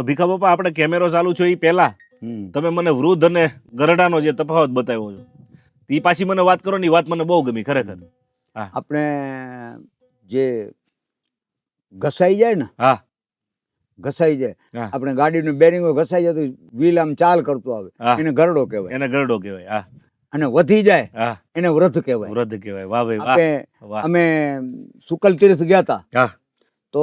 તો ભીખા બાપા આપણે કેમેરો ચાલુ છે એ પહેલા તમે મને વૃદ્ધ અને ગરડાનો જે તફાવત બતાવ્યો છો એ પાછી મને વાત કરો ને, એ વાત મને બહુ ગમી ખરેખર. હા આપણે જે ઘસાઈ જાય ને, હા ઘસાઈ જાય, હા આપણે ગાડીનું બેરિંગો ઘસાઈ જાય તો વ્હીલ આમ ચાલ કરતો આવે, હા. એને ગરડો કહેવાય. એને ગરડો કહેવાય. હા અને વધી જાય હા એને વૃદ્ધ કહેવાય. વૃદ્ધ કહેવાય. વાહ ભાઈ વાહ વાહ. અમે શુકલ તીર્થ ગયા હતા, હા તો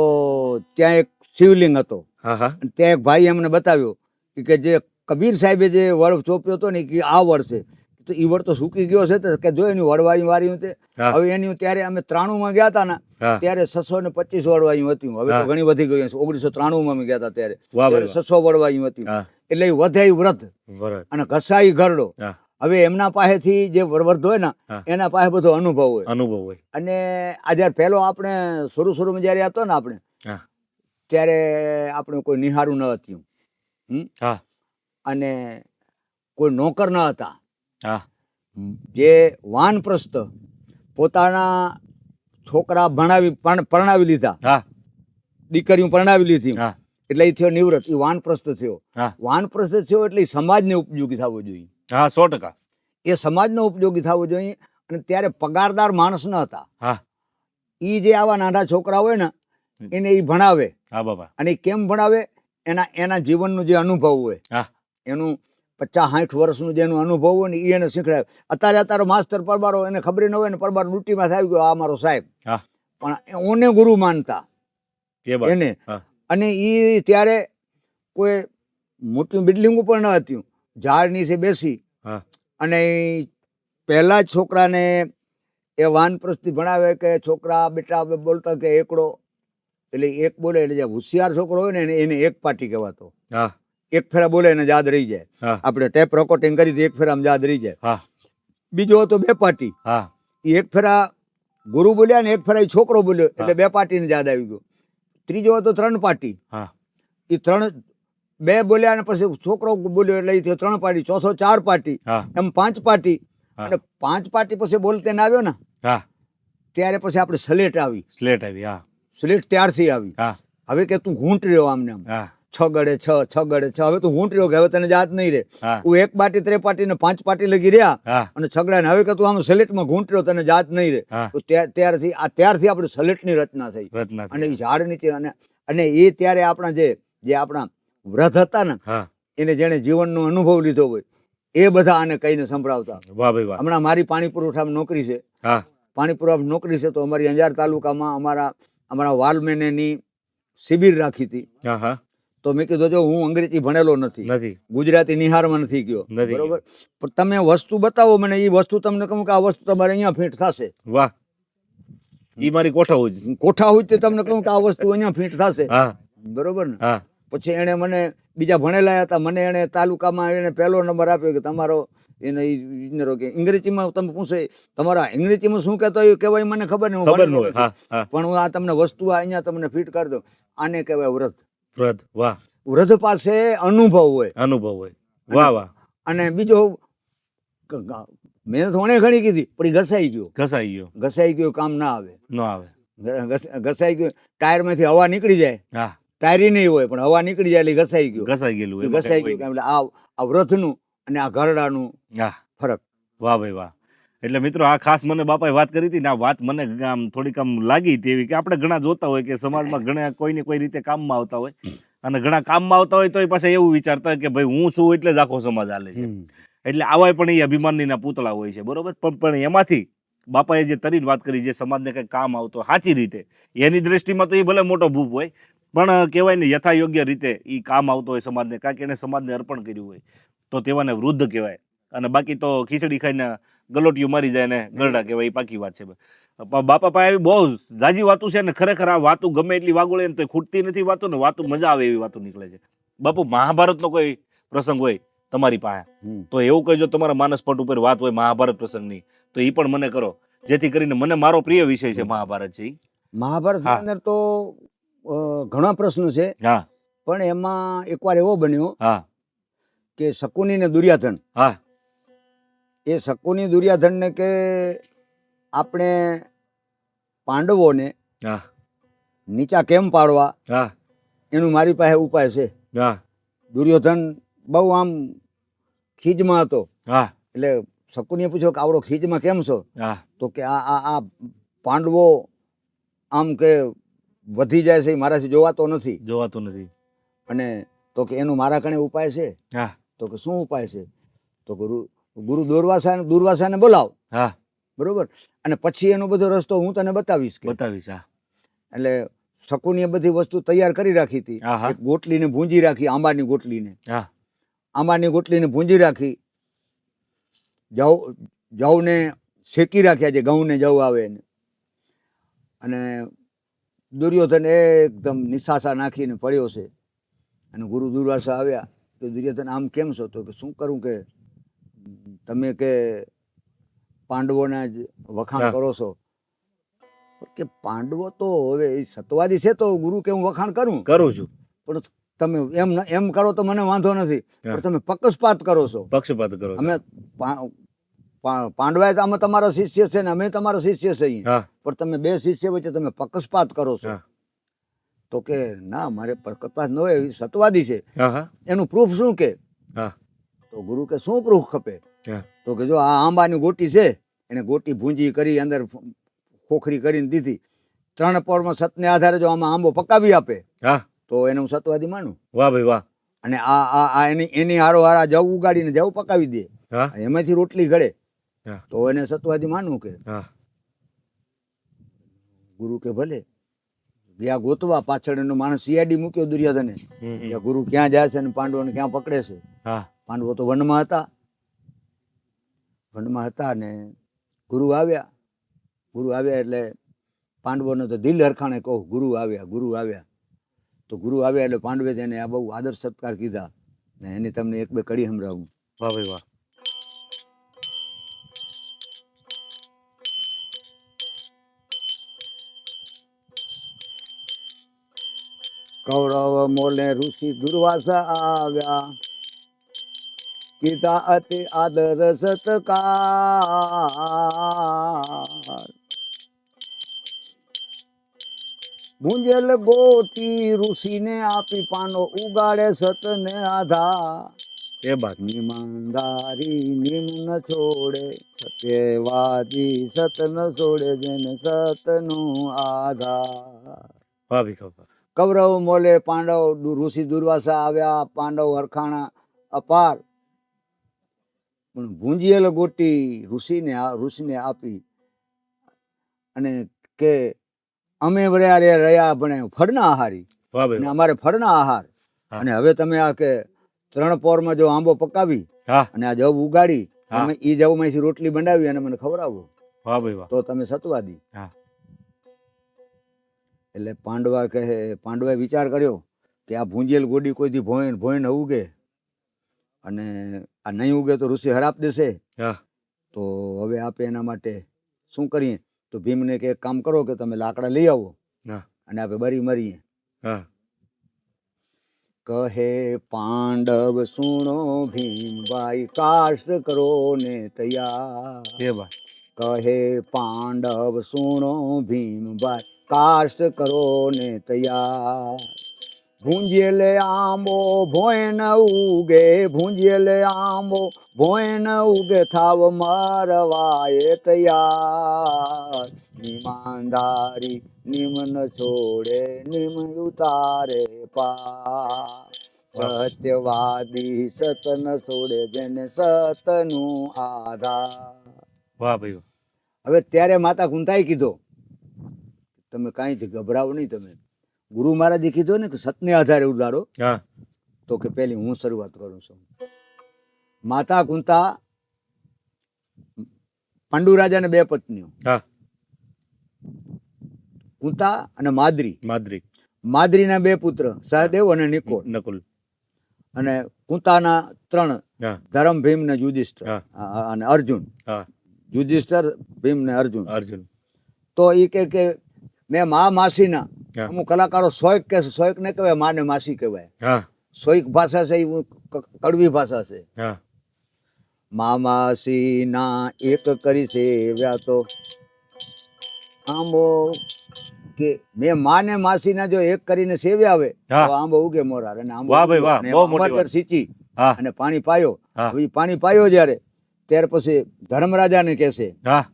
ત્યાં એક શિવલિંગ હતો. હા હા ત્યાં એક ભાઈ અમને બતાવ્યો કે જે કબીર સાહેબે જે વડ ચોપ્યો હતો ને કે આ વડ છે, તો એ વડ તો સૂકી ગયો છે કે જો એની વડવાયું વાર્યું તે. હા હવે એની ત્યારે અમે 93 ગયા હતા ને, હા ત્યારે 625 વડવાયું હતી. હવે હા. તો ઘણી વધી ગઈ છે. 1993 અમે ગયા હતા ત્યારે વાહ ભાઈ ત્યારે 600 વડવાયું હતી. હા એટલે એ વધાઈ વ્રત બરાબર. અને ઘસાઈ ગરડો. હા હવે એમના પાસેથી જે વરવર્ધ હોય ને, હા. એના પાસે બધો અનુભવ હોય. અનુભવ હોય. અને આ જયારે પહેલો આપણે શરૂમાં જયારે હતો ને આપણે, હા ત્યારે આપણે કોઈ નિહારું ન હતું. હા અને કોઈ નોકર ન હતા. હા જે વાનપ્રસ્થ પોતાના છોકરા પરણાવી લીધા, હા દીકરીઓ પરણાવી લીધી, હા એટલે એ થયો નિવૃત્ત. એ વાનપ્રસ્થ થયો. હા વાનપ્રસ્થ થયો એટલે એ સમાજને ઉપયોગી થવો જોઈએ. હા 100%. એ સમાજનો ઉપયોગી થવો જોઈએ. અને ત્યારે પગારદાર માણસ ન હતા. હા એ જે આવા નાના છોકરા હોય ને એને એ ભણાવે. હા બાપા. અને એ કેમ ભણાવે? એના જીવનનું જે અનુભવ હોય, હા એનું 50-60 વર્ષનું જેનું અનુભવ હોય ને એ એને શીખડાવે. અત્યારે માસ્તર પરબારો એને ખબર ન હોય ને, પરબાર ડ્યુટીમાં આવી ગયો આ મારો સાહેબ, હા પણ ઓને ગુરુ માનતા એ વાત. એને. હા અને એ ત્યારે કોઈ મોટી બિલ્ડિંગ ઉપર ન હતી, ઝાડ નીચે બેસી હા અને પહેલા જ છોકરાને એ વાનપ્રસ્થી ભણાવે કે છોકરા બેટા બોલતા કે એકડો, એટલે એક બોલે એટલે જે હોશિયાર છોકરો હોય ને એને એક પાટી કહેવાતો. હા એક ફેરા બોલે એને યાદ રહી જાય. હા આપણે ટેપ રેકોર્ડિંગ કરી એક ફેરા યાદ રહી જાય. હા બીજો હતો બે પાટી. હા એ એક ફેરા ગુરુ બોલ્યા ને એક ફેરા એ છોકરો બોલ્યો હા. એટલે બે પાટીને યાદ આવી ગયો. ત્રીજો હતો 3 પાટી. હા એ 3 બે બોલ્યા અને પછી છોકરો બોલ્યો એટલે એ થયો 3 પાટી. ચોથો 4 પાટી, હા એમ 5 પાટી. હા અને 5 પાટી પછી બોલતે ને આવ્યો ને, હા ત્યારે પછી આપણે સ્લેટ આવી. સ્લેટ આવી. હા સ્લેટ ત્યારથી આવી. હા હવે કે તું ઘૂંટ રહ્યો આમને આમ, હા 6 ગળે 6, 6 ગળે 6. હવે તું ઘૂંટ રહ્યો કે હવે તને યાદ નહીં રહે. હા હું 1 પાટી 3 પાટી ને 5 પાટી લગી રહ્યા હા અને છગડા ને. હવે કે તું આમ સ્લેટમાં ઘૂંટ રહ્યો તને યાદ નહીં રહે. હા તો ત્યારથી આપણે સ્લેટની રચના થઈ. રચના અને થઈ. એ ઝાડ નીચે અને એ ત્યારે આપણા જે આપણા વ્રત હતા ને, હા એને જેણે જીવનનો અનુભવ લીધો હોય એ બધા આને કહીને સંભળાવતા. વાહ ભાઈ વાહ. હમણાં મારી પાણી પુરવઠામાં નોકરી છે. હા પાણી પુરવઠામાં નોકરી છે, તો અમારી અંજાર તાલુકામાં અમારા વાલમેનેની શિબિર રાખી હતી. હા હા તો મેં કીધું જો હું અંગ્રેજી ભણેલો નથી, નથી ગુજરાતી નિહારમાં નથી ગયો, નથી બરોબર, પણ તમે વસ્તુ બતાવો મને, એ વસ્તુ તમને કહું કે આ વસ્તુ તમારે અહીંયા ફીટ થશે. વાહ. ઈ મારી કોઠા હોય છે. કોઠા હોય તો તમને કહું કે આ વસ્તુ અહીંયા ફીટ થશે, હા બરોબર ને. હા પછી એણે મને બીજા ભણેલા હતા, મને એણે તાલુકામાં એને પહેલો નંબર આપ્યો કે તમારો એને ઇજનેરો કે અંગ્રેજીમાં તમે પૂછે તમારા અંગ્રેજીમાં શું કહેતો એ કહેવાય મને ખબર નહીં, હું ખબર ન ભણેલો હોય. નથી. હા હા પણ હું આ તમને વસ્તુ અહીંયા તમને ફિટ કરી દઉં. આને કહેવાય વ્રત. વ્રત. વાહ. વ્રત પાસે અનુભવ હોય. અનુભવ હોય. વાહ વાહ. અને બીજો મહેનત હોણે ઘણી કીધી પણ એ ઘસાઈ ગયો. ઘસાઈ ગયો. ઘસાઈ ગયો કામ ના આવે. ન આવે. ઘસાઈ ગયો. ટાયરમાંથી હવા નીકળી જાય, હા ટાયરી નહીં હોય પણ હવા નીકળી જાય એટલે ઘસાઈ ગયો. ઘસાઈ ગયેલું. એ ઘસાઈ ગયું. એટલે આ વ્રતનું અને આ ઘરડાનું હા ફરક. વાહ ભાઈ વાહ. એટલે મિત્રો આ ખાસ મને બાપાએ વાત કરી હતી ને, આ વાત મને આમ થોડીક આમ લાગી તેવી કે આપણે ઘણા જોતા હોય કે સમાજમાં ઘણા કોઈ ને કોઈ રીતે કામમાં આવતા હોય, અને ઘણા કામમાં આવતા હોય તો એ પાસે એવું વિચારતા હોય કે ભાઈ હું છું એટલે જ આખો સમાજ હાલે છે. એટલે આવાય પણ એ અભિમાનીના પૂતળા હોય છે, બરોબર. પણ એમાંથી બાપાએ જે તરીને વાત કરી, જે સમાજને કંઈક કામ આવતો સાચી રીતે, એની દ્રષ્ટિમાં તો એ ભલે મોટો ભૂપ હોય, પણ કહેવાય ને યથાયોગ્ય રીતે એ કામ આવતો હોય સમાજને, કાંઈક એને સમાજને અર્પણ કર્યું હોય તો તેવાને વૃદ્ધ કહેવાય. અને બાકી તો ખીચડી ખાઈને ગલોટિયું મારી જાય ને ગરડા કહેવાય, એ પાકી વાત છે. બાપા પાસે આવી બહુ જાજી વાતું છે ને, ખરેખર આ વાતું ગમે એટલી વાગોળે ને તો ખૂટતી નથી વાતું ને, વાતું મજા આવે એવી વાતું નીકળે છે. બાપુ મહાભારતનો કોઈ પ્રસંગ હોય તમારી પાસે તો એવું કહેજો, તમારા માનસપટ ઉપર વાત હોય મહાભારત પ્રસંગની તો એ પણ મને કરો, જેથી કરીને મને મારો પ્રિય વિષય છે મહાભારત છે. મહાભારતની અંદર તો ઘણા પ્રશ્નો છે. હા પણ એમાં એકવાર એવો બન્યો હા કે શકુની ને દુર્યોધન. હા એ શકુની દુર્યોધનને કે આપણે પાંડવોને હા નીચા કેમ પાડવા હા એનું મારી પાસે ઉપાય છે. હા દુર્યોધન બહુ આમ ખીજમાં હતો. હા એટલે શકુનીએ પૂછ્યો કે આવડો ખીજમાં કેમ છો? હા તો કે આ પાંડવો આમ કે વધી જાય છે, એ મારાથી જોવાતો નથી. જોવાતું નથી. અને તો કે એનું મારા કણે ઉપાય છે. હા તો કે શું ઉપાય છે? તો ગુરુ દુર્વાસાને બોલાવ. હા બરોબર. અને પછી એનો બધો રસ્તો હું તને બતાવીશ કે. બતાવીશ. હા એટલે શકુનીએ બધી વસ્તુ તૈયાર કરી રાખી હતી. હા હા એક ગોટલીને ભૂંજી રાખી, આંબાની ગોટલીને. હા આંબાની ગોટલીને ભૂંજી રાખી. જવને શેકી રાખ્યા, જે ઘઉં ને જવ આવે એને. અને દુર્યોધન એકદમ નિશાસા નાખીને પડ્યો છે. અને ગુરુ દુર્વાસા આવ્યા તો દુર્યોધન આમ કેમ છો? તો કે શું કરું કે તમે કે પાંડવોના જ વખાણ હા. કરો છો. કે પાંડવો તો હવે એ સત્વાદી છે, તો ગુરુ કે હું વખાણ કરું છું. પણ તમે એમ કરો તો મને વાંધો નથી, હા. પણ તમે પક્ષપાત કરો છો. પક્ષપાત કરો છો. અમે પાંડવા તો અમે તમારા શિષ્ય છે ને અમે તમારા શિષ્ય છીએ, હા પણ તમે બે શિષ્ય વચ્ચે તમે પક્ષપાત કરો છો. હા તો કે ના, મારે પક્ષપાત ન હોય, એ સત્વાદી છે. હા હા એનું પ્રૂફ શું કે? હા તો ગુરુ કે શું પ્રૂફ ખપે? હા તો કે જો આ આંબાની ગોટી છે, એને ગોટી ભૂંજી કરી અંદર ખોખરી કરીને દીધી. 3 પળમાં સતને આધારે જો આમાં આંબો પકાવી આપે હા તો એને હું સત્વાદી માનું. વાહ ભાઈ વાહ. અને એની હારો જવ ઉગાડીને જવ પકાવી દે, હા એમાંથી રોટલી ઘડે હા તો એને સત્વાદી માનવું કે? હા ગુરુ કે ભલે. ગયા ગોતવા, પાછળ એનો માણસ સીઆઈડી મૂક્યો દુર્યોધને કે ગુરુ ક્યાં જાય છે અને પાંડવોને ક્યાં પકડે છે. હા પાંડવો તો વનમાં હતા ને ગુરુ આવ્યા. ગુરુ આવ્યા એટલે પાંડવોને તો દિલ હરખાણે કહો ગુરુ આવ્યા. તો ગુરુ આવ્યા એટલે પાંડવે તેને આ બહુ આદર સત્કાર કીધા ને એની તમને એક બે કડી સંભળાવું. વાહ ભાઈ વાહ. કૌરવ મોલે ઋષિ દુર્વાસા આવ્યા, કીધા અતિ આદર સત્કાર. ભૂંજેલ ગોટી ઋષિને આપી, પાનો ઉગાડે સતને આધાર. એ બાત. ઈમાનદારી નિમ ન છોડે, સત્યવાદી સત ન છોડે, જેને સતનો આધાર. વાહ ભાઈ વાહ. કૌરવ મોલે પાંડવ ઋષિ દુર્વાસા આવ્યા, પાંડવ હરખાણા અપાર. પણ ભૂંજિયેલ ગોટી ઋષિને આપી અને કે અમે રહ્યા ભણે ફળના આહારી, વાહ ભાઈ અને વાહ. અમારે ફળના આહાર. હા. અને હવે તમે આ કે 3 પહોરમાં જો આંબો પકાવી હા અને આ જવ ઉગાડી, હા. તમે એ જવમાંથી રોટલી બનાવી અને મને ખવડાવો વાહ ભાઈ વાહ. તો તમે સત્વાદી. હા એટલે પાંડવાએ વિચાર કર્યો કે આ ભૂંજેલ ગોડી કોઈ દી ભોય ન ઉગે, અને આ નહીં ઉગે તો ઋષિ હરાપ દેશે. હા તો હવે આપે એના માટે શું કરીએ? તો ભીમને કે એક કામ કરો કે તમે લાકડા લઈ આવો હા અને આપણે બરી મરીએ. હા કહે પાંડવ સુણો ભીમભાઈ, કાષ્ટ કરો ને તૈયાર. એ બાત. કહે પાંડવ સુણો ભીમભાઈ, કાષ્ટ કરો ને તૈયાર. ભૂંજેલે આંબો ભોય ન ઉગે, ભૂંજેલે આંબો ભોય ન ઉગે, થાવ મારવાએ તૈયાર. ઈમાનદારી નિમ ન છોડે, નિમ ઉતારે પાર. સત્યવાદી સત ન છોડે, જેને સતનું આધાર. વાહ ભાઈ વાહ. હવે ત્યારે માતા કુંતાએ કીધો તમે કાંઈ જ ગભરાવો નહીં. તમે ગુરુ મહારાજે કીધું ને કે સતને આધારે ઉડાડો, હા તો કે પેલી હું શરૂઆત કરું છું. માતા કુંતા, પાંડુ રાજાને 2 પત્નીઓ, હા કુંતા અને માદ્રી. માદ્રી. માદ્રીના 2 પુત્ર, સહદેવ અને નિકોલ. નકુલ. અને કુંતાના 3, હા ધર્મ, ભીમ ને યુધિષ્ઠિર હા અને અર્જુન. હા યુધિષ્ઠિર, ભીમ ને અર્જુન. અર્જુન. તો એ કે મેં માસીના, હા અમુક કલાકારો સોયક કે છે, સોયક ને કહેવાય, માને માસી કહેવાય. હા સોયક ભાષા છે, એ કડવી ભાષા છે. હા માસીના એક કરી સેવ્યા તો આંબો કે મેં માને માસીના જો એક કરીને સેવ્યા આવે હા. તો આંબો ઉગે મોરાર. અને આંબો વાહ ભાઈ ઉગ્યો. વાહ, અને બહુ એમાં મોટી અમાતર વાત. સિંચી હા અને પાણી પાયો. હા. હવે ઈ પાણી પાયો જ્યારે ત્યાર પછી ધર્મરાજાને કહેશે, હા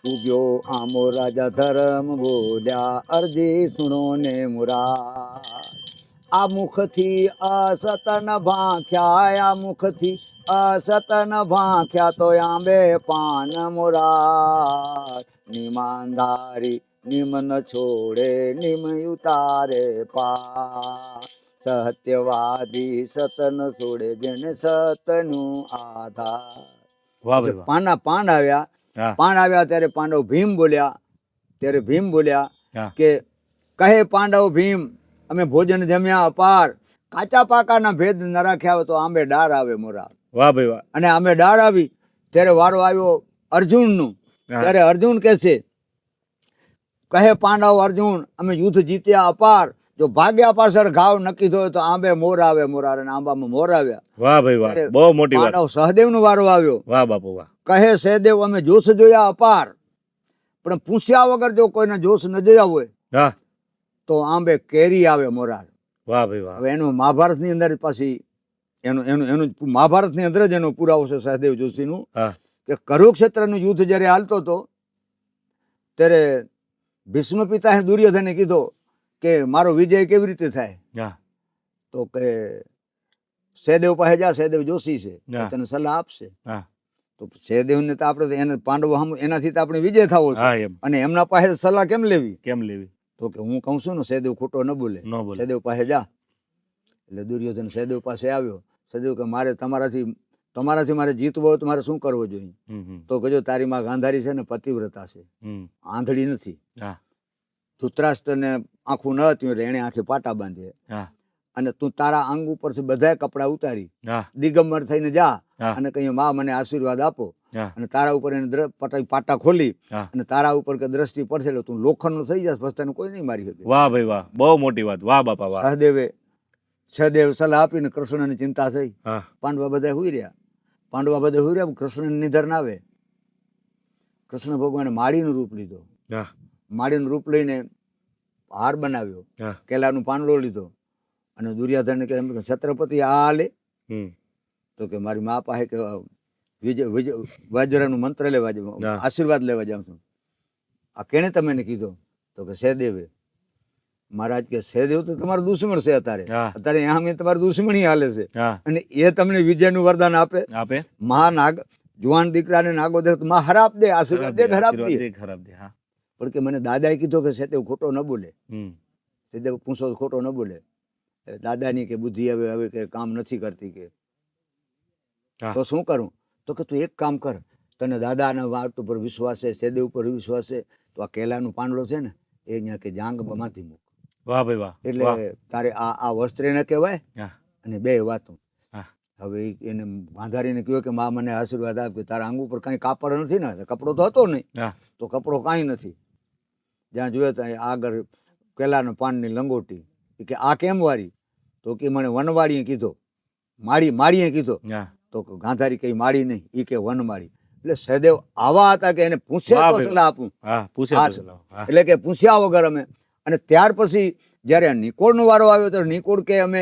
ઉગ્યો આંબો રાજા ધર્મ બોલ્યા, અરજી સુણો ને મુરાર. આ મુખથી અસતન ભાંખ્યા, આ મુખથી અસતન ભાંખ્યા, તો આંબે પાન મુરાર. નિમાનધારી નિમ ન છોડે, નિમ ઉતારે પાર. સત્યવાદી સત ન છોડે, જેને સતનું આધાર. વાહ ભાઈ વાહ. પાન આવ્યા. હા પાન આવ્યા ત્યારે પાંડવ ભીમ બોલ્યા. ત્યારે ભીમ બોલ્યા હા કે કહે પાંડવ ભીમ, અમે ભોજન જમ્યા અપાર, કાચા પાકાના ભેદ ન રાખ્યા હોય તો આંબે ડાર આવે મોરા. વાહ ભાઈ વાહ. અને આંબે ડાર આવી ત્યારે વારો આવ્યો અર્જુનનું. હા. ત્યારે અર્જુન કહે છે, કહે પાંડવ અર્જુન, અમે યુદ્ધ જીત્યા અપાર, જો ભાગ્યા પાછળ ઘાવ નક્કી થયો તો આંબે મોર આવે મોરાર. અને આંબામાં મોર આવ્યા. વાહ ભાઈ વાહ, ત્યારે બહુ મોટી વાત. પાંડવ સહદેવનો વારો આવ્યો. વાહ બાપુ વાહ. કહે સહદેવ, અમે જોશ જોયા અપાર, પણ પૂછ્યા વગર જો કોઈને જોશ ન જોયા હોય હા તો આંબે કેરી આવે મોરાર. વાહ ભાઈ વાહ. હવે એનું મહાભારતની અંદર પાછી એનું મહાભારતની અંદર જ એનો પુરાવો છે સહદેવ જોશીનું. હા કે કરુક્ષેત્રનું યુદ્ધ જ્યારે હાલતો હતો ત્યારે ભીષ્મ પિતાએ દુર્યોધને કીધો કે મારો વિજય કેવી રીતે થાય? હા તો કે સહદેવ પાસે જા, સહદેવ જોશી છે, એ હા. તને સલાહ આપશે. હા તો સહદેવને તો આપણે એને પાંડવો એનાથી તો આપણે વિજય થવો છે, હા એમ અને એમના પાસે સલાહ કેમ લેવી? કેમ લેવી? તો કે હું કહું છું ને, સહદેવ ખોટો ન બોલે, ન બોલે. સહદેવ પાસે જા. એટલે દુર્યોધન સહદેવ પાસે આવ્યો. સહદેવ કે મારે તમારાથી મારે જીતવું હોય તો મારે શું કરવું જોઈએ? તો કહેજો તારી માં ગાંધારી છે ને પતિવ્રતા છે, આંધળી નથી. હા ધૃતરાષ્ટ્રને આંખું ન હતું એટલે એને આંખે પાટા બાંધે. હા અને તું તારા અંગ ઉપરથી બધા કપડા ઉતારી હા દિગંબર થઈને જા હા અને કહીએ માં મને આશીર્વાદ આપો. હા અને તારા ઉપર એને પાટા ખોલી હા. અને તારા ઉપર કે દ્રષ્ટિ પડશે એટલે તું લોખંડનું થઈ જશે, પછી તને કોઈ નહીં મારી શકે. વાહ ભાઈ વાહ, બહુ મોટી વાત. વાહ બાપા વાહ. સહદેવ સલાહ આપીને કૃષ્ણની ચિંતા થઈ. હા પાંડવા બધા હુઈ રહ્યા. કૃષ્ણની નિધર ના આવે. કૃષ્ણ ભગવાને માળીનું રૂપ લીધો. હા માળીનું રૂપ લઈને હાર બનાવ્યો, હા કેલાનું પાંદડો લીધો. અને દુર્યોધનને કે છત્રપતિ આ લે. તો કે મારી મા પાસે કે વજ્રનું મંત્ર લેવા જાઉં, હા. આશીર્વાદ લેવા જાઉં છું. આ કેને તમને કીધો? તો કે સહદેવે. મહારાજ કે સહદેવ તો તમારો દુશ્મન છે. હા અત્યારે અહીંયા મેં તમારી દુશ્મની હાલે છે, હા અને એ તમને વિજયનું વરદાન આપે. આપે. નાગ જુવાન દીકરાને નાગો દે માં હરાપ દે, આશીર્વાદ દે, ખરાબ દે. ખરાબ દે. હા પણ કે મને દાદાએ કીધો કે સહદેવ ખોટો ન બોલે, હમ સહદેવ પૂછો ખોટો ન બોલે. દાદાની કે બુદ્ધિ હવે કે કામ નથી કરતી કે હા. તો શું કરું? તો કે તું એક કામ કર, તને દાદાના વાત ઉપર વિશ્વાસ છે, સહદેવ ઉપર વિશ્વાસ છે, તો આ કેલાનું પાંદડો છે ને એ અહીંયા કે જાંગમાંથી મૂક. વાહ ભાઈ વાહ. વાહ. એટલે તારે આ વસ્ત્ર ન કહેવાય હા અને બે વાતો. હા હવે એને ગાંધારીને કહ્યું કે માં મને આશીર્વાદ આપ કે તારા અંગ ઉપર કાંઈ કાપડ નથી ને. કપડો તો હતો નહીં, હા તો કપડો કાંઈ નથી. જ્યાં જોયે ત્યાં આગળ કેલાના પાનની લંગોટી. કે આ કેમ વારી? તો કે મને વનવાળીએ કીધો, માળીએ કીધો. હા. તો ગાંધારી કઈ માળી નહીં, એ કે વનમાળી. એટલે સહદેવ આવા હતા કે એને પૂછે વાહ તો ભાઈ સલાહ આપું. હા પૂછે હા તો છે. ચલાવો. હા એટલે કે પૂછ્યા વગર અમે. અને ત્યાર પછી જ્યારે નિકોળનો વારો આવ્યો તો નિકોળ કે અમે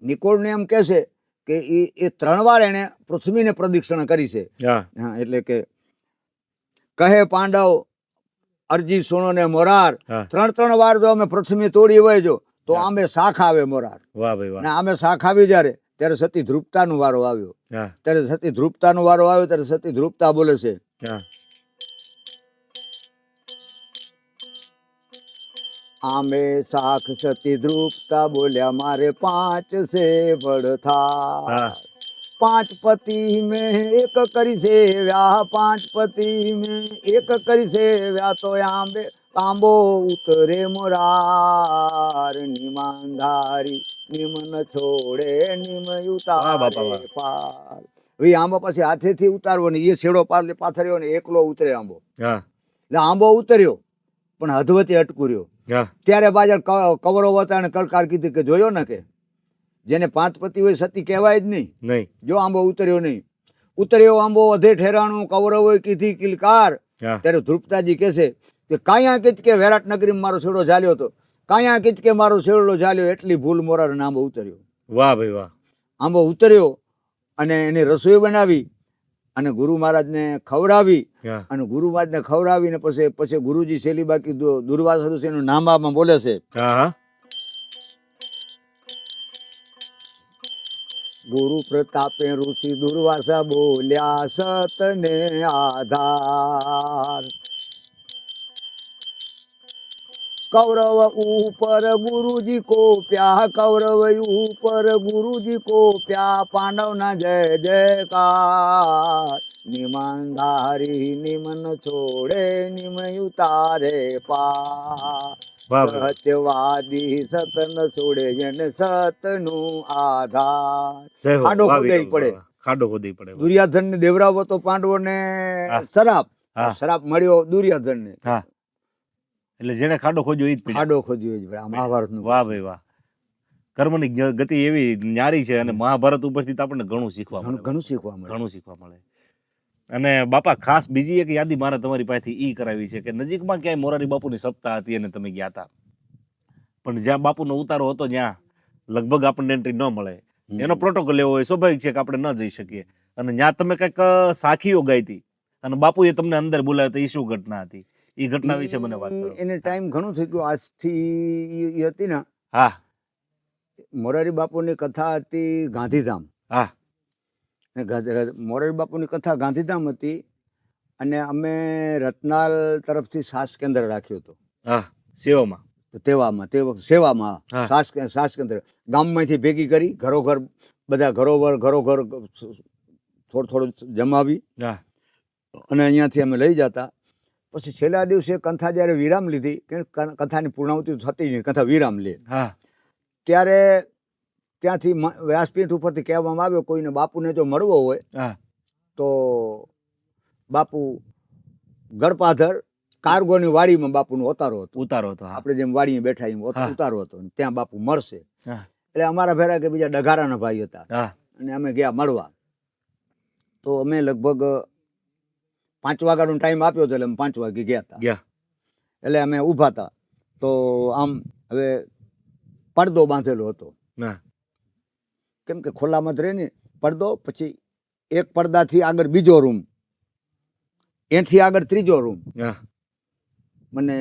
નિકોળને એમ કહે છે કે એ 3 વાર એને પૃથ્વીને પ્રદક્ષિણા કરી છે. હા હા એટલે કે કહે પાંડવ અરજી સુણો ને મોરાર, હા. 3 વાર જો અમે પૃથ્વી તોડી હોય જો તો હા. આંબે શાખ આવે મોરાર. વાહ ભાઈ વાહ. ને આંબે શાખ આવી ત્યારે સતી ધ્રુપતાનો વારો આવ્યો. હા ત્યારે સતી ધ્રુપતાનો વારો આવ્યો ત્યારે સતી ધ્રુપતા બોલે છે, હા આંબે શાખ સતી ધ્રુપતા બોલ્યા મારે 5 છે ભડથા. હા 5 પતિ મેં એક કરી સેવ્યા, 5 પતિ મેં એક કરી સેવ્યા, તો આંબો ઉતરે મોરાર. નિમાનધારી નિમ ન છોડે, નિમ વાહ બાપા ઉતારે વાહ. પાર. હવે આંબો પછી હાથેથી ઉતારવો ને એ છેડો પાથર્યો ને એકલો ઉતરે આંબો. હા એટલે આંબો ઉતર્યો પણ હદવતી અટકું રહ્યો. હા ત્યારે પાછળ કવરો હતા અને કલકાર કીધી કે જોયો ને કે જેને 5 પતિ હોય સતી કહેવાય જ નહીં. નહીં. જો આંબો ઉતર્યો નહીં. ઉતર્યો આંબો અધે ઠેરાણું, કૌરવોએ કીધી કિલકાર, હા ત્યારે ધ્રુપદાજી કહેશે કે કાયા કિચકે વિરાટ નગરીમાં મારો છેડો ઝાલ્યો હતો, કાયા કિચકે મારો છેડો ઝાલ્યો, એટલી ભૂલ મોરારને આંબો ઉતર્યો. વાહ ભાઈ વાહ. આંબો ઉતર્યો અને એની રસોઈ બનાવી અને ગુરુ મહારાજને ખવડાવી, હા અને ગુરુ મહારાજને ખવડાવીને પછી ગુરુજી છેલ્લી બાકી દુર્વાસા ઋષિનું નામામાં બોલે છે, હા હા ગુરુ પ્રતાપે ઋષિ દુર્વાસા બોલ્યા સતને આધાર, કૌરવ ઉપર ગુરુજી કો પ્યા, કૌરવ ઉપર ગુરુજી કો પ્યા, પાંડવના જય જયકાર, નિમંધારી નિમન છોડે નિમ ઉતારે પા, વાહ ભાઈ સત્યવાદી સતન છોડે જેને સતનું આધાર. જય હો. ખાડો વાહ ખોદાઈ વિક્રમ, પડે. વાહ, વાહ. ખાડો ખોદાઈ પડે. દુર્યોધન ને દેવરાવો તો પાંડવોને હા. શ્રાપ, હા શ્રાપ મળ્યો દુર્યોધન ને, હા એટલે જેને ખાડો ખોદ્યો ઈ જ પીડ્યા. ખાડો ખોદ્યો જ આ મહાભારતનું. વાહ ભાઈ વાહ. કર્મની ગતિ એવી ન્યારી છે અને મહાભારત ઉપરથી તો આપણને ઘણું શીખવા મળે. ઘણું શીખવા મળે. ઘણું શીખવા મળે. અને બાપા ખાસ બીજી એક યાદી મારે તમારી પાસેથી ઈ કરાવી છે કે નજીકમાં ક્યાંય મોરારી બાપુની સપ્તાહ હતી અને તમે ગયા હતા, પણ જ્યાં બાપુનો ઉતારો હતો ત્યાં લગભગ આપણને એન્ટ્રી ન મળે. એનો પ્રોટોકોલ એવો હોય, સ્વાભાવિક છે કે આપણે ન જઈ શકીએ. અને ત્યાં તમે કંઈક સાખીઓ ગાઈ હતી અને બાપુએ તમને અંદર બોલાવ્યા હતા. એ શું ઘટના હતી? એ ઘટના વિશે મને વાત કરો. એને ટાઈમ ઘણું થઈ ગયો આજથી. ઈ હતી ને, હા મોરારી બાપુની કથા હતી ગાંધીધામ. હા ને મોરારી બાપુની કથા ગાંધીધામ હતી અને અમે રત્નાલ તરફથી સાસ કેન્દ્ર રાખ્યું હતું. હા સેવામાં સેવામાં હા. સાસ કેન્દ્ર ગામમાંથી ભેગી કરી, ઘરોઘર બધા ઘરોઘર થોડું જમાવી હા અને અહીંયાથી અમે લઈ જતા. પછી છેલ્લા દિવસે કંથા જ્યારે વિરામ લીધી, કે કથાની પૂર્ણાવતિ થતી નહીં, કથા વિરામ લે, હા ત્યારે ત્યાંથી વ્યાસપીઠ ઉપરથી કહેવામાં આવ્યો કોઈને બાપુને જો મળવો હોય હા તો બાપુ ગળપાધર કાર્ગોની વાડીમાં બાપુનો ઉતારો હતો. ઉતારો હતો. હા આપણે જેમ વાડીએ બેઠા એમ હા. ઉતારો હતો, ત્યાં બાપુ મળશે. હા એટલે અમારા ભેરા કે બીજા ડઘારાના ભાઈ હતા હા અને અમે ગયા મળવા. તો અમે લગભગ 5 વાગ્યાનો ટાઈમ આપ્યો હતો, એટલે અમે 5 વાગે ગયા હતા. ગયા. એટલે અમે ઊભા હતા તો આમ હવે પડદો બાંધેલો હતો, હા કેમ કે ખોલામાં જ રહે ને પડદો. પછી એક પડદાથી આગળ બીજો રૂમ, એથી આગળ ત્રીજો રૂમ. હા મને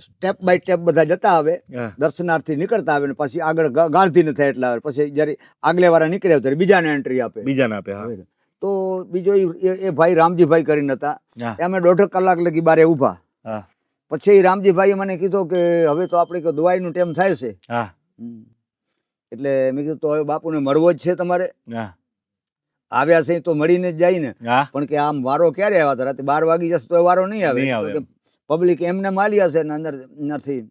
સ્ટેપ બાય સ્ટેપ બધા જતા આવે, હા દર્શનાર્થી નીકળતા આવે ને પછી આગળ ગાંધી ન થાય એટલા આવે. પછી જ્યારે આગલે વાળા નીકળ્યા ત્યારે બીજાને એન્ટ્રી આપે. બીજાને આપે. હા તો બીજો એ ભાઈ રામજીભાઈ કરીને હતા, હા અમે 1.5 કલાક લગી બારે ઊભા. હા પછી રામજીભાઈએ મને કીધું કે હવે તો આપણે દવાઈનું ટાઈમ થાય છે. હા એટલે મેં કીધું તો હવે બાપુને મળવો જ છે તમારે? હા આવ્યા છે તો મળીને જ જાય ને. હા પણ કે આમ વારો ક્યારે આવ્યા હતા? રાતે 12 વાગી જશે તો વારો નહીં આવે. નહીં આવે તો કે પબ્લિક એમને માલી હશે ને અંદર નથી.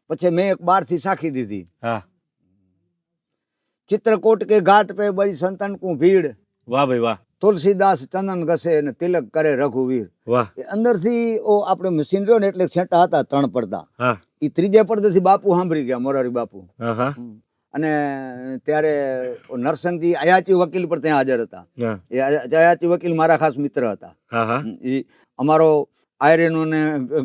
પછી મેં એક બહારથી સાખી દીધી. હા ચિત્રકૂટ કે ઘાટ પે બડી સંતન કો ભીડ, વાહ ભાઈ વાહ. તુલસીદાસ ચંદન ઘસે ને તિલક કરે રઘુવીર. વાહ. અંદરથી આપણે મશીન રહ્યો ને એટલે છેટા હતા 3 પડદા. હા એ ત્રીજે પડદેથી બાપુ સાંભળી ગયા, મોરારી બાપુ. હા હા અને ત્યારે નરસંગજી અયાચી વકીલ પર ત્યાં હાજર હતા. હા એ અયાચી વકીલ મારા ખાસ મિત્ર હતા. હા હા એ અમારો આયરેનો ને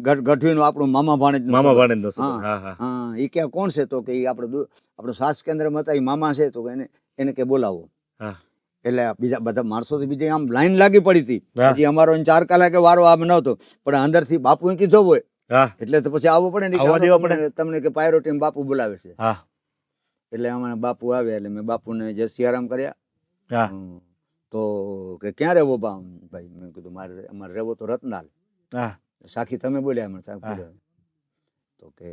ગઢવીનો આપણો મામા ભાણેજનો મામા સંબંધ. ભાણેજનો સંબંધ. હા હા હા, એ ક્યાં કોણ છે? તો કે એ આપણો સાસ કેન્દ્રમાં હતા, એ મામા છે. તો એને કે બોલાવો. હા એટલે બીજા બધા માણસો બીજા આમ લાઈન લાગી પડી હતી. હા. હજી અમારો 4 કલાકે વારો આમ નહોતો, પણ અંદરથી બાપુએ કીધો હોય હા એટલે તો પછી આવવું પડે ને. આવવા કે દેવા તમને તમને કે પાયરોટીમ બાપુ બોલાવે છે. હા એટલે અમારે બાપુ આવ્યા એટલે મેં બાપુને જય સિયારામ કર્યા. હા તો કે ક્યાં રહેવો ભાઈ? મેં કીધું અમારે રહેવો તો રત્નાલ. હા સાખી તમે બોલ્યા મને સાખી. તો કે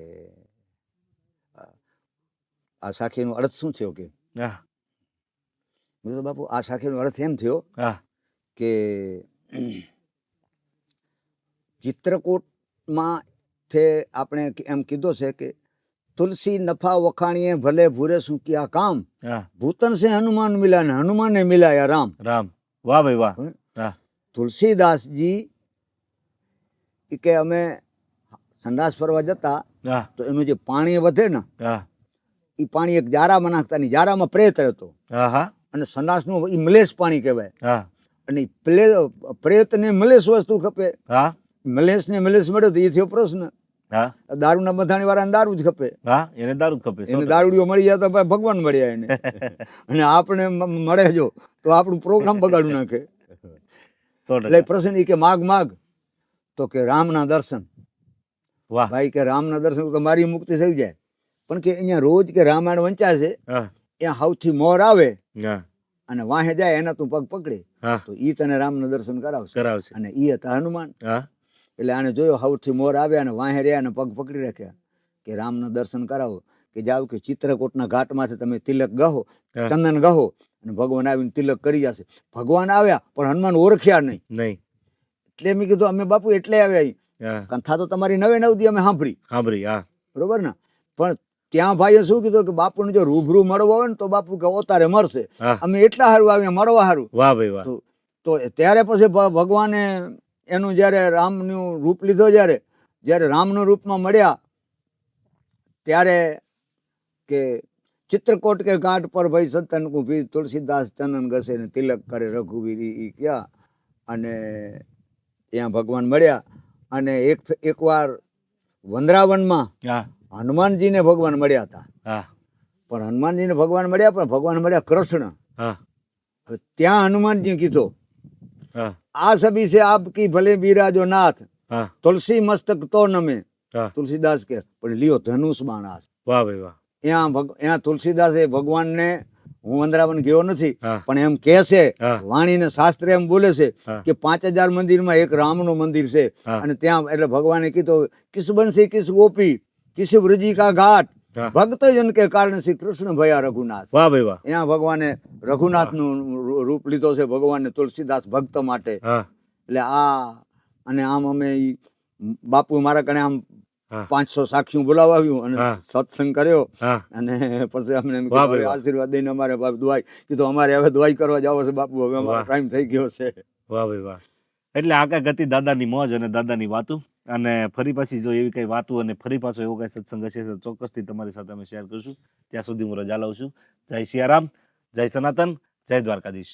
આ સાખીનો અર્થ શું થયો? કે હા મેં કીધું બાપુ આ સાખીનો અર્થ એમ થયો હા કે ચિત્રકૂટમાં આપણે એમ કીધો છે કે તુલસી નફા વખાણીએ ભલે ભૂરે શું કિયા કામ, હા ભૂતન સે હનુમાન મિલા ને હનુમાન ને મિલાયા રામ. રામ. વાહ ભાઈ વાહ. હા તુલસીદાસજી કે અમે સંડાસ ફરવા જતા હા તો એનું જે પાણી વધે ને હા એ પાણી એક જારામાં નાખતા. ની જારામાં પ્રેત હતો હા હા અને સંડાસનું એ મલેશ પાણી કહેવાય. હા અને પ્રેતને મલેશ વસ્તુ ખપે, હા મલેશને મલેશ મળ્યો તો એ થયો પ્રશ્ન. હા દારૂના બધાણી વાળાને દારૂ જ ખપે, હા એને દારૂ જ ખપે, સો એને ટકા. દારૂડીઓ મળી જાય તો ભાઈ ભગવાન મળ્યા એને. અને આપણે મળે જો તો આપણું પ્રોગ્રામ બગાડી નાખે. 100%. એટલે પ્રશ્ન ઈ કે માગ માગ, તો કે રામના દર્શન. વાહ. ભાઈ કે રામના દર્શન તો મારી મુક્તિ થઈ જાય. પણ કે અહીંયા રોજ કે રામાયણ વંચાશે, હા ત્યાં સૌથી મોર આવે હા અને વાહે જાય એના તું પગ પકડે હા તો ઈ તને રામના દર્શન કરાવશે. કરાવશે. અને ઈ હતા હનુમાન. હા એટલે આને જોયો સૌથી મોર આવ્યા અને વાહે રહ્યા અને પગ પકડી રાખ્યા કે રામના દર્શન કરાવો. કે જાવ કે ચિત્રકૂટના ઘાટમાંથી તમે તિલક ગહો, હા. ચંદન ગહો, અને ભગવાન આવીને તિલક કરી જશે. ભગવાન આવ્યા પણ હનુમાન ઓળખ્યા નહીં. નહીં. એટલે મેં કીધું અમે બાપુ એટલે આવ્યા અહીં. હા કથા તો તમારી 9 દી અમે સાંભળી, સાંભળી. હા બરોબર ને. પણ ત્યાં ભાઈએ શું કીધું કે બાપુને જો રૂબરૂ મળવો હોય ને તો બાપુ કે ઓતારે મળશે. હા અમે એટલા સારું આવ્યા મળવા સારું. વાહ ભાઈ વાહ. તો ત્યારે પછી ભગવાને એનું જ્યારે રામનું રૂપ લીધો, જ્યારે રામનું રૂપમાં મળ્યા ત્યારે કે ચિત્રકોટ કે ઘાટ પર ભાઈ સંતન કો ભી તુલસીદાસ ચંદન ઘસે ને તિલક કરે રઘુવીરી ઈ ક્યાં. અને ત્યાં ભગવાન મળ્યા. અને એકવાર વંદરાવનમાં હા હનુમાનજીને ભગવાન મળ્યા હતા. હા પણ હનુમાનજીને ભગવાન મળ્યા, પણ ભગવાન મળ્યા કૃષ્ણ. હા હવે ત્યાં હનુમાનજી કીધો હા આ સભી સે આપકી ભલે બિરાજો નાથ, હા તુલસી મસ્તક તો નમે. હા તુલસીદાસ કે પણ લ્યો ધનુષ બાણ આસ. વાહ ભાઈ વાહ. ત્યાં તુલસીદાસે ભગવાનને, હું વંદરાવન ગયો નથી હા પણ એમ કહે છે, હા વાણીને શાસ્ત્ર એમ બોલે છે હા કે 5000 મંદિરમાં એક રામનું મંદિર છે. હા અને ત્યાં એટલે ભગવાને કીધું કિસ બંસી કિસ ગોપી કિસ વ્રજી કા ઘાટ, હા. ભક્ત જન કે કારણ શ્રી કૃષ્ણ ભયા રઘુનાથ. વાહ ભાઈ વાહ. ત્યાં ભગવાને રઘુનાથનું રૂપ લીધો છે ભગવાનને તુલસીદાસ ભક્ત માટે. હા એટલે અને આમ અમે બાપુ મારા કણે આમ હા 500 સાક્ષીઓ બોલાવ્યું અને હા. સત્સંગ કર્યો. હા અને પછી અમને એમ વાહ કીધું ભાઈ હવે વાહ. આશીર્વાદ દઈને અમારે બાપ દુઆઈ કીધું અમારે હવે દુઆઈ કરવા જાવ છે બાપુ, હવે અમારો વાહ. ટાઈમ થઈ ગયો છે. વાહ ભાઈ વાહ. એટલે આ કાંઈક હતી દાદાની મોજ અને દાદાની વાતું. અને ફરી પાછી જો એવી કંઈ વાતું અને ફરી પાછો એવો કંઈ સત્સંગ હશે તો ચોક્કસથી તમારી સાથે અમે શેર કરીશું. ત્યાં સુધી હું રજા લઉં છું. જય સિયારામ, જય સનાતન, જય દ્વારકાધીશ.